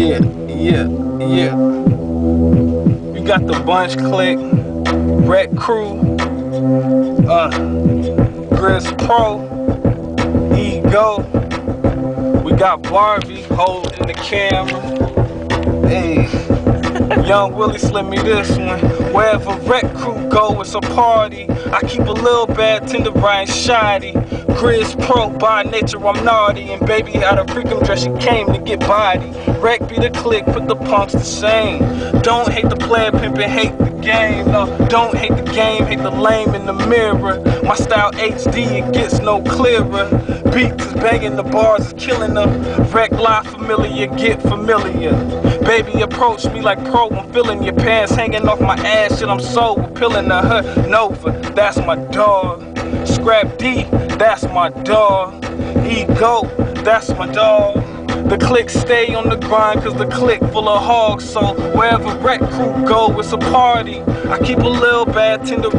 Yeah, yeah, yeah. We got the Bunch Click, Rec Crew, Grizz Pro, Ego. We got Barbie holding the camera. Hey, Young Willie slid me this one. Wherever Rec Crew go, it's a party. I keep a little bad tender Brian shoddy. Grizz Pro, by nature I'm naughty. And baby had a freakum dress, she came to get body. Rec be the click, put the punks to shame. Don't hate the player, pimpin', hate the game. No, don't hate the game, hate the lame in the mirror. My style HD, it gets no clearer. Beats is banging, the bars is killing them. Rec live familiar, get familiar. Baby approach me like pro, I'm feeling your pants hanging off my ass. Shit, I'm so appealing to her. Nova, that's my dog. Scrap D, that's my dog. Ego, that's my dog. The click stay on the grind cause the click full of hogs. So wherever Rec Crew go, it's a party. I keep a little bad tender